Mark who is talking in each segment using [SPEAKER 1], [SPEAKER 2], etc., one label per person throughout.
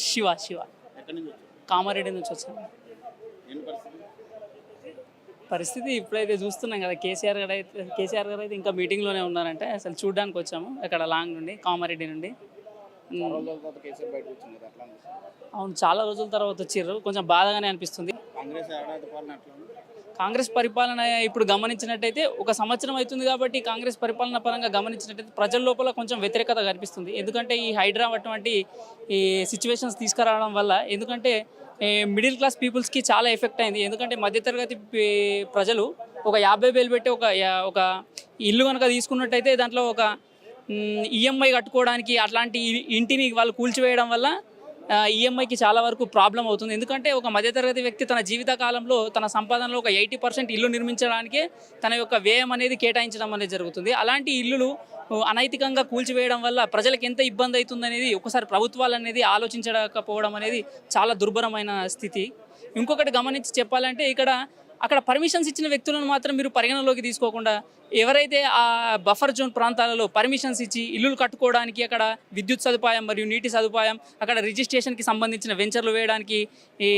[SPEAKER 1] శివ శివ కామారెడ్డి నుంచి వచ్చాను. పరిస్థితి ఇప్పుడైతే చూస్తున్నాం కదా, కేసీఆర్ గారు అయితే ఇంకా మీటింగ్లోనే ఉన్నారంటే అసలు చూడడానికి వచ్చాము ఇక్కడ లాంగ్ నుండి, కామారెడ్డి నుండి. అవును, చాలా రోజుల తర్వాత వచ్చిర్రు, కొంచెం బాధగానే అనిపిస్తుంది. కాంగ్రెస్ పరిపాలన ఇప్పుడు గమనించినట్టయితే 1 సంవత్సరం అవుతుంది కాబట్టి కాంగ్రెస్ పరిపాలన పరంగా గమనించినట్టయితే ప్రజల లోపల కొంచెం వ్యతిరేకత కనిపిస్తుంది. ఎందుకంటే ఈ హైడ్రా అటువంటి ఈ సిచ్యువేషన్స్ తీసుకురావడం వల్ల, ఎందుకంటే మిడిల్ క్లాస్ పీపుల్స్కి చాలా ఎఫెక్ట్ అయింది. ఎందుకంటే మధ్యతరగతి ప్రజలు ఒక 50,000 పెట్టి ఒక ఇల్లు కనుక తీసుకున్నట్టయితే దాంట్లో ఒక ఈఎంఐ కట్టుకోవడానికి అట్లాంటి ఇంటిని వాళ్ళు కూల్చివేయడం వల్ల ఈఎంఐకి చాలా వరకు ప్రాబ్లం అవుతుంది. ఎందుకంటే ఒక మధ్యతరగతి వ్యక్తి తన జీవితకాలంలో తన సంపాదనలో ఒక 80% ఇల్లు నిర్మించడానికే తన యొక్క వ్యయం అనేది కేటాయించడం అనేది జరుగుతుంది. అలాంటి ఇల్లులు అనైతికంగా కూల్చివేయడం వల్ల ప్రజలకు ఎంత ఇబ్బంది అవుతుంది అనేది ఒకసారి ప్రభుత్వాలు అనేది ఆలోచించకపోవడం అనేది చాలా దుర్భరమైన స్థితి. ఇంకొకటి గమనించి చెప్పాలంటే అక్కడ పర్మిషన్స్ ఇచ్చిన వ్యక్తులను మాత్రం మీరు పరిగణలోకి తీసుకోకుండా, ఎవరైతే ఆ బఫర్ జోన్ ప్రాంతాలలో పర్మిషన్స్ ఇచ్చి ఇల్లులు కట్టుకోవడానికి అక్కడ విద్యుత్ సదుపాయం మరియు నీటి సదుపాయం, అక్కడ రిజిస్ట్రేషన్కి సంబంధించిన వెంచర్లు వేయడానికి ఈ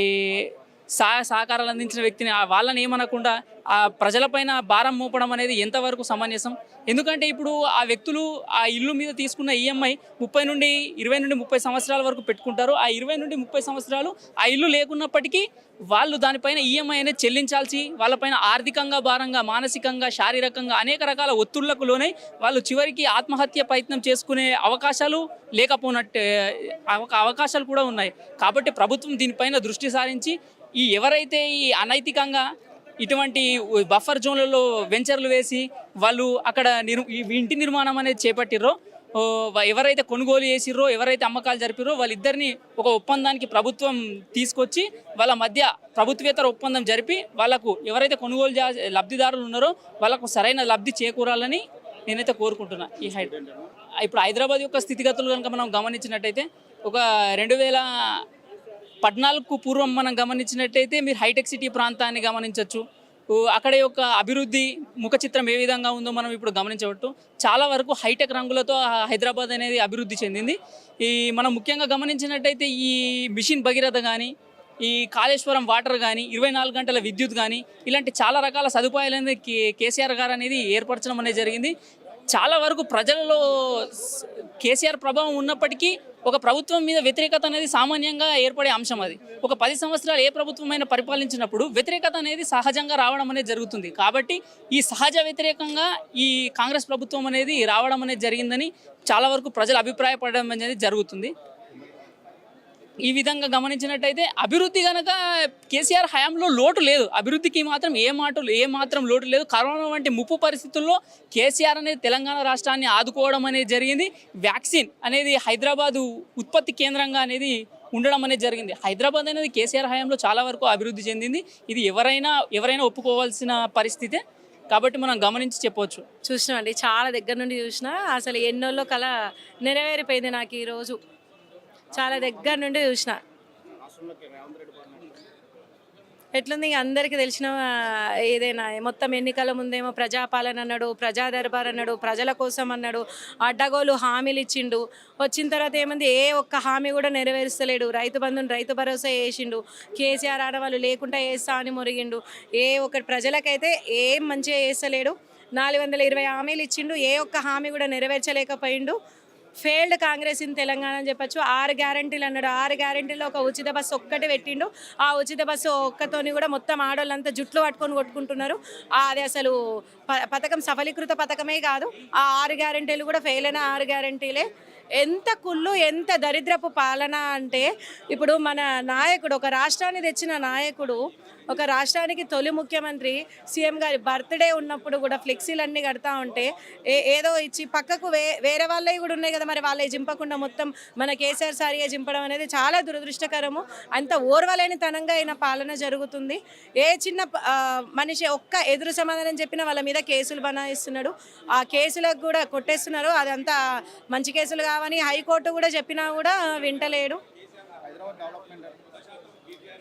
[SPEAKER 1] సహకారాలు అందించిన వ్యక్తిని వాళ్ళని ఏమనకుండా ఆ ప్రజలపైన భారం మోపడం అనేది ఎంతవరకు సమంజసం? ఎందుకంటే ఇప్పుడు ఆ వ్యక్తులు ఆ ఇల్లు మీద తీసుకున్న ఈఎంఐ 20 నుండి 30 సంవత్సరాల వరకు పెట్టుకుంటారు. ఆ 20 నుండి 30 సంవత్సరాలు ఆ ఇల్లు లేకున్నప్పటికీ వాళ్ళు దానిపైన ఈఎంఐ అనేది చెల్లించాల్సి, వాళ్ళపైన ఆర్థికంగా భారంగా, మానసికంగా, శారీరకంగా అనేక రకాల ఒత్తిళ్లకు లోనై వాళ్ళు చివరికి ఆత్మహత్య ప్రయత్నం చేసుకునే అవకాశాలు లేకపోనట్టే అవకాశాలు కూడా ఉన్నాయి. కాబట్టి ప్రభుత్వం దీనిపైన దృష్టి సారించి ఎవరైతే ఈ అనైతికంగా ఇటువంటి బఫర్ జోన్లలో వెంచర్లు వేసి వాళ్ళు అక్కడ ఇంటి నిర్మాణం అనేది చేపట్టిర్రో, ఎవరైతే కొనుగోలు చేసిర్రో, ఎవరైతే అమ్మకాలు జరిపిరో వాళ్ళిద్దరిని ఒక ఒప్పందానికి ప్రభుత్వం తీసుకొచ్చి వాళ్ళ మధ్య ప్రభుత్వేతర ఒప్పందం జరిపి వాళ్ళకు ఎవరైతే కొనుగోలు లబ్ధిదారులు ఉన్నారో వాళ్ళకు సరైన లబ్ధి చేకూరాలని నేనైతే కోరుకుంటున్నా. ఇప్పుడు హైదరాబాద్ యొక్క స్థితిగతులు కనుక మనం గమనించినట్టయితే ఒక 2014కు పూర్వం మనం గమనించినట్టయితే మీరు హైటెక్ సిటీ ప్రాంతాన్ని గమనించవచ్చు. అక్కడ యొక్క అభివృద్ధి ముఖ చిత్రం ఏ విధంగా ఉందో మనం ఇప్పుడు గమనించవచ్చు. చాలా వరకు హైటెక్ రంగులతో హైదరాబాద్ అనేది అభివృద్ధి చెందింది. మనం ముఖ్యంగా గమనించినట్టయితే ఈ మిషన్ భగీరథ కానీ, ఈ కాళేశ్వరం వాటర్ కానీ, 24 గంటల విద్యుత్ కానీ, ఇలాంటి చాలా రకాల సదుపాయాలు అనేది కేసీఆర్ గారు అనేది ఏర్పరచడం అనేది జరిగింది. చాలా వరకు ప్రజలలో కేసీఆర్ ప్రభావం ఉన్నప్పటికీ ఒక ప్రభుత్వం మీద వ్యతిరేకత అనేది సామాన్యంగా ఏర్పడే అంశం. అది ఒక 10 సంవత్సరాలు ఏ ప్రభుత్వమైనా పరిపాలించినప్పుడు వ్యతిరేకత అనేది సహజంగా రావడం అనేది జరుగుతుంది. కాబట్టి ఈ సహజ వ్యతిరేకంగా ఈ కాంగ్రెస్ ప్రభుత్వం అనేది రావడం అనేది జరిగిందని చాలా వరకు ప్రజలు అభిప్రాయపడడం అనేది జరుగుతుంది. ఈ విధంగా గమనించినట్టయితే అభివృద్ధి కనుక కేసీఆర్ హయాంలో లోటు లేదు, అభివృద్ధికి మాత్రం ఏ మాత్రం లోటు లేదు. కరోనా వంటి ముప్పు పరిస్థితుల్లో కేసీఆర్ అనేది తెలంగాణ రాష్ట్రాన్ని ఆదుకోవడం అనేది జరిగింది. వ్యాక్సిన్ అనేది హైదరాబాదు ఉత్పత్తి కేంద్రంగా అనేది ఉండడం అనేది జరిగింది. హైదరాబాద్ అనేది కేసీఆర్ హయాంలో చాలా వరకు అభివృద్ధి చెందింది. ఇది ఎవరైనా ఒప్పుకోవాల్సిన పరిస్థితే. కాబట్టి మనం గమనించి చెప్పవచ్చు.
[SPEAKER 2] చూసినామండి, చాలా దగ్గర నుండి చూసినా, అసలు ఎన్నోళ్ళో కళ నెరవేరిపోయింది. నాకు ఈరోజు చాలా దగ్గర నుండి చూసిన ఎట్లుంది. అందరికీ తెలిసిన ఏదైనా మొత్తం ఎన్నికల ముందేమో ప్రజాపాలన అన్నాడు, ప్రజా దర్బార్ అన్నాడు, ప్రజల కోసం అన్నాడు, అడ్డగోలు హామీలు ఇచ్చిండు. వచ్చిన తర్వాత ఏమంది, ఏ ఒక్క హామీ కూడా నెరవేరుస్తలేడు. రైతు బంధుని రైతు భరోసా వేసిండు, కేసీఆర్ ఆడవాళ్ళు లేకుండా వేస్తా అని మురిగిండు. ఏ ఒక్కటి ప్రజలకైతే ఏం మంచిగా వేస్తలేడు. 420 హామీలు ఇచ్చిండు, ఏ ఒక్క హామీ కూడా నెరవేర్చలేకపోయిండు. ఫెయిల్డ్ కాంగ్రెస్ ఇన్ తెలంగాణ అని చెప్పచ్చు. 6 గ్యారంటీలు అన్నాడు, 6 గ్యారంటీలో ఒక ఉచిత బస్సు ఒక్కటే పెట్టిండు. ఆ ఉచిత బస్సు ఒక్కతోని కూడా మొత్తం ఆడవాళ్ళంతా జుట్లు పట్టుకొని కొట్టుకుంటున్నారు. అది అసలు పథకం సఫలీకృత పథకమే కాదు. ఆ 6 గ్యారంటీలు కూడా ఫెయిల్ అయిన 6 గ్యారంటీలే. ఎంత కుళ్ళు, ఎంత దరిద్రపు పాలన అంటే, ఇప్పుడు మన నాయకుడు, ఒక రాష్ట్రాన్ని తెచ్చిన నాయకుడు, ఒక రాష్ట్రానికి తొలి ముఖ్యమంత్రి, సీఎం గారి బర్త్డే ఉన్నప్పుడు కూడా ఫ్లెక్సీలన్నీ కడతా ఉంటే ఏదో ఇచ్చి పక్కకు వేరే వాళ్ళవి కూడా ఉన్నాయి కదా, మరి వాళ్ళవి జింపకుండా మొత్తం మన కేసీఆర్ సారిగా జింపడం అనేది చాలా దురదృష్టకరము. అంత ఓర్వలేని తనంగా అయిన పాలన జరుగుతుంది. ఏ చిన్న మనిషి ఒక్క ఎదురు సమాధానం చెప్పినా వాళ్ళ మీద కేసులు బనాయిస్తున్నాడు. ఆ కేసులకు కూడా కొట్టేస్తున్నారు. అదంతా మంచి కేసులు కావని హైకోర్టు కూడా చెప్పినా కూడా వింటలేడు.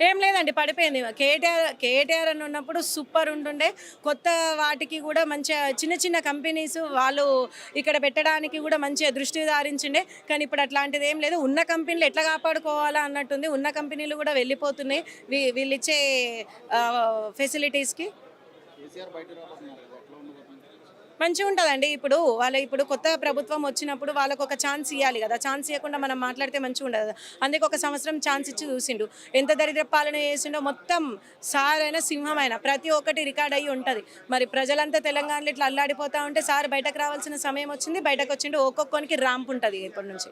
[SPEAKER 2] ఏం లేదండి, పడిపోయింది. కేటీఆర్ అని ఉన్నప్పుడు సూపర్ ఉంటుండే. కొత్త వాటికి కూడా మంచిగా చిన్న చిన్న కంపెనీస్ వాళ్ళు ఇక్కడ పెట్టడానికి కూడా మంచిగా దృష్టి సారించిండే. కానీ ఇప్పుడు అట్లాంటిది ఏం లేదు. ఉన్న కంపెనీలు ఎట్లా కాపాడుకోవాలా అన్నట్టుంది. ఉన్న కంపెనీలు కూడా వెళ్ళిపోతున్నాయి వీళ్ళిచ్చే ఫెసిలిటీస్కి. మంచిగా ఉంటుందండి. ఇప్పుడు కొత్త ప్రభుత్వం వచ్చినప్పుడు వాళ్ళకు ఒక ఛాన్స్ ఇవ్వాలి కదా. ఛాన్స్ ఇవ్వకుండా మనం మాట్లాడితే మంచిగా ఉండదు కదా. అందుకే ఒక సంవత్సరం ఛాన్స్ ఇచ్చి చూసిండు. ఎంత దరిద్ర పాలన చేసిండో మొత్తం. సార్ అయినా సింహమైన ప్రతి ఒక్కటి రికార్డ్ అయ్యి ఉంటుంది. మరి ప్రజలంతా తెలంగాణలో ఇట్లా అల్లాడిపోతూ ఉంటే సార్ బయటకు రావాల్సిన సమయం వచ్చింది, బయటకు వచ్చిండు. ఒక్కొక్కరికి ర్యాంప్ ఉంటుంది ఇప్పటి నుంచి.